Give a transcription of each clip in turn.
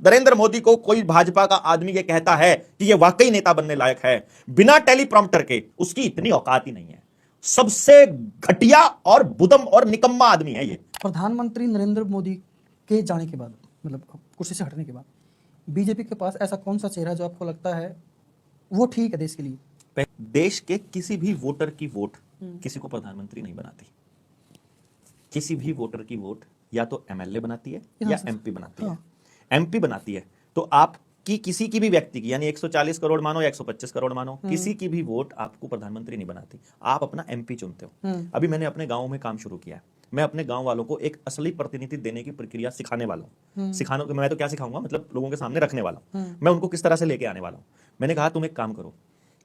नरेंद्र मोदी को कोई भाजपा का आदमी ये कहता है कि ये वाकई नेता बनने लायक है बिना टेलीप्रॉम्प्टर के, उसकी इतनी औकात ही नहीं है। सबसे घटिया और बुदम और निकम्मा आदमी है ये। प्रधानमंत्री नरेंद्र मोदी के जाने के बाद, मतलब कुर्सी से हटने के बाद, बीजेपी के पास ऐसा कौन सा चेहरा जो आपको लगता है वो ठीक है देश के लिए? देश के किसी भी वोटर की वोट किसी को प्रधानमंत्री नहीं बनाती। किसी भी वोटर की वोट या तो एमएलए बनाती है या एमपी बनाती है। एमपी बनाती है तो आपकी किसी की भी व्यक्ति की, यानी 140 करोड़ मानो या 125 करोड़ मानो, किसी की भी वोट आपको प्रधानमंत्री नहीं बनाती। आप अपना एमपी चुनते हो। अभी मैंने अपने गांव में काम शुरू किया है। मैं अपने गांव वालों को एक असली प्रतिनिधि देने की प्रक्रिया सिखाने वाला हूँ। सिखाने मैं तो क्या सिखाऊंगा, मतलब लोगों के सामने रखने वाला हूँ। मैं उनको किस तरह से लेके आने वाला हूँ। मैंने कहा तुम एक काम करो,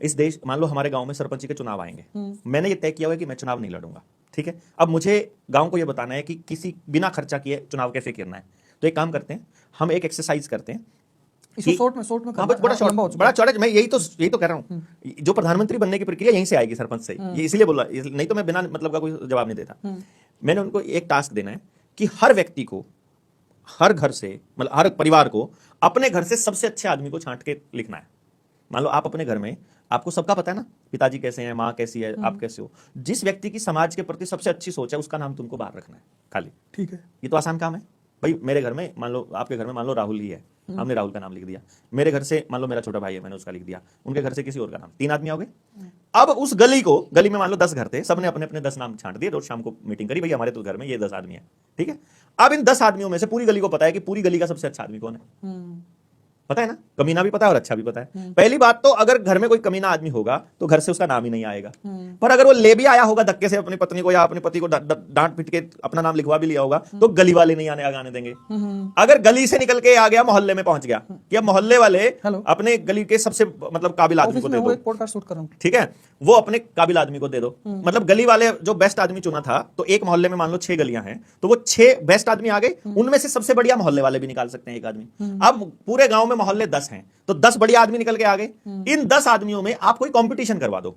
इस देश, मान लो हमारे गांव में सरपंच के चुनाव आएंगे, मैंने ये तय किया हुआ है कि मैं चुनाव नहीं लड़ूंगा, ठीक है। अब मुझे गांव को ये बताना है कि किसी बिना खर्चा किए चुनाव कैसे करना है। तो एक काम करते हैं, हम एक एक्सरसाइज करते हैं। शॉर्ट में बड़ा चौड़ा, मैं यही तो कह रहा हूँ। जो प्रधानमंत्री बनने की प्रक्रिया यहीं से आएगी, सरपंच से। ये इसलिए बोला, नहीं तो मैं बिना मतलब का कोई जवाब नहीं देता। मैंने उनको एक टास्क देना है कि हर व्यक्ति को, हर घर से, मतलब हर परिवार को अपने घर से सबसे अच्छे आदमी को छांट के लिखना है। मान लो आप अपने घर में, आपको सबका पता है ना, पिताजी कैसे हैं, माँ कैसी है, आप कैसे हो। जिस व्यक्ति की समाज के प्रति सबसे अच्छी सोच है उसका नाम तुमको बाहर रखना है खाली, ठीक है। ये तो आसान काम है भाई। मेरे घर में मान लो, आपके घर में मान लो राहुल ही है, हमने राहुल का नाम लिख दिया। मेरे घर से मान लो मेरा छोटा भाई है, मैंने उसका लिख दिया। उनके घर से किसी और का नाम, 3 आदमी हो गए। अब उस गली में मान लो 10 घर थे, सबने अपने अपने 10 नाम छांट दिए। रोज शाम को मीटिंग करी, भाई हमारे तो घर में ये 10 आदमी है, ठीक है। अब इन 10 आदमियों में से पूरी गली को पता है कि पूरी गली का सबसे अच्छा आदमी कौन है। पता है ना, कमीना भी पता है और अच्छा भी पता है। पहली बात तो अगर घर में कोई कमीना आदमी होगा तो घर से उसका नाम ही नहीं आएगा। पर अगर वो ले भी आया होगा धक्के से अपनी पत्नी को या अपने पति को डांट पीट के अपना नाम लिखवा भी लिया होगा, तो गली वाले नहीं आने देंगे। अगर गली से निकल के आ गया, मोहल्ले में पहुंच गया, कि अब मोहल्ले वाले अपने गली के सबसे मतलब काबिल आदमी को दे दो, पॉडकास्ट शूट कर रहा हूं, ठीक है, वो अपने काबिल आदमी को दे दो। मतलब गली वाले जो बेस्ट आदमी चुना था, तो एक मोहल्ले में मान लो 6 गलियां हैं, तो वो 6 बेस्ट आदमी आ गए, उनमें से सबसे बढ़िया मोहल्ले वाले भी निकाल सकते हैं एक आदमी। अब पूरे गांव में मोहल्ले 10 हैं, तो 10 बढ़िया आदमी निकल के आ गए। इन 10 आदमियों में आप कोई कंपटीशन करवा दो,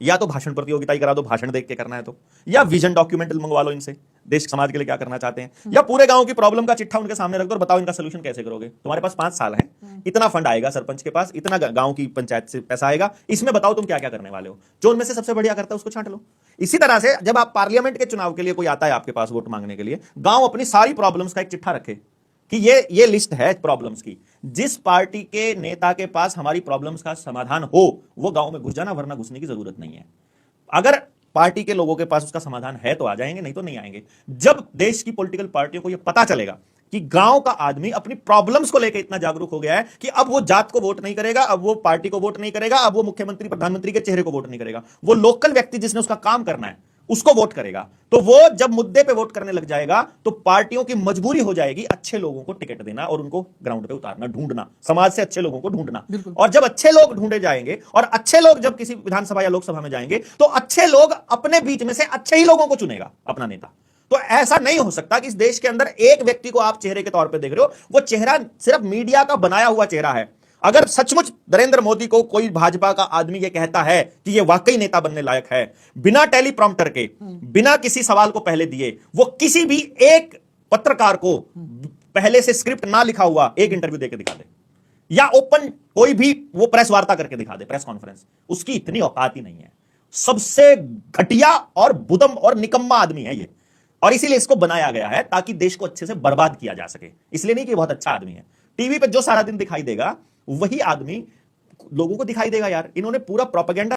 या तो भाषण प्रतियोगिता ही करा दो, भाषण देख के करना है तो, या विजन डॉक्यूमेंट मंगवा लो इनसे, देश समाज के लिए क्या करना चाहते हैं, या पूरे गांव की प्रॉब्लम का चिट्ठा उनके सामने रख दो और बताओ इनका सोल्यूशन कैसे करोगे। तुम्हारे पास 5 साल है, इतना फंड आएगा सरपंच के पास, इतना गांव की पंचायत से पैसा आएगा, इसमें बताओ तुम क्या क्या करने वाले हो। जो उनमें से सबसे बढ़िया करता है उसको छांट लो। इसी तरह से जब आप पार्लियामेंट के चुनाव के लिए कोई आता है आपके पास वोट मांगने के लिए, गांव अपनी सारी प्रॉब्लम्स का एक चिट्ठा रखे कि ये लिस्ट है प्रॉब्लम्स की। जिस पार्टी के नेता के पास हमारी प्रॉब्लम्स का समाधान हो वो गांव में घुस जाना, वरना घुसने की जरूरत नहीं है। अगर पार्टी के लोगों के पास उसका समाधान है तो आ जाएंगे, नहीं तो नहीं आएंगे। जब देश की पॉलिटिकल पार्टियों को यह पता चलेगा कि गांव का आदमी अपनी प्रॉब्लम्स को लेकर इतना जागरूक हो गया है कि अब वो जात को वोट नहीं करेगा, अब वो पार्टी को वोट नहीं करेगा, अब वो मुख्यमंत्री प्रधानमंत्री के चेहरे को वोट नहीं करेगा, वो लोकल व्यक्ति जिसने उसका काम करना है उसको वोट करेगा, तो वो जब मुद्दे पे वोट करने लग जाएगा तो पार्टियों की मजबूरी हो जाएगी अच्छे लोगों को टिकट देना और उनको ग्राउंड पे उतारना, ढूंढना, समाज से अच्छे लोगों को ढूंढना। और जब अच्छे लोग ढूंढे जाएंगे और अच्छे लोग जब किसी विधानसभा या लोकसभा में जाएंगे तो अच्छे लोग अपने बीच में से अच्छे ही लोगों को चुनेगा अपना नेता। तो ऐसा नहीं हो सकता कि इस देश के अंदर एक व्यक्ति को आप चेहरे के तौर पे देख रहे हो, वो चेहरा सिर्फ मीडिया का बनाया हुआ चेहरा है। अगर सचमुच नरेंद्र मोदी को कोई भाजपा का आदमी ये कहता है कि ये वाकई नेता बनने लायक है बिना टेलीप्रॉम्प्टर के, बिना किसी सवाल को पहले दिए, वो किसी भी एक पत्रकार को पहले से स्क्रिप्ट ना लिखा हुआ एक इंटरव्यू देकर दिखा दे, या ओपन कोई भी वो प्रेस वार्ता करके दिखा दे, प्रेस कॉन्फ्रेंस, उसकी इतनी औकात ही नहीं है। सबसे घटिया और बुदम और निकम्मा आदमी है ये, और इसीलिए इसको बनाया गया है ताकि देश को अच्छे से बर्बाद किया जा सके। इसलिए नहीं कि बहुत अच्छा आदमी है। टीवी पे जो सारा दिन दिखाई देगा वही आदमी लोगों को दिखाई देगा। यार इन्होंने पूरा प्रोपेगेंडा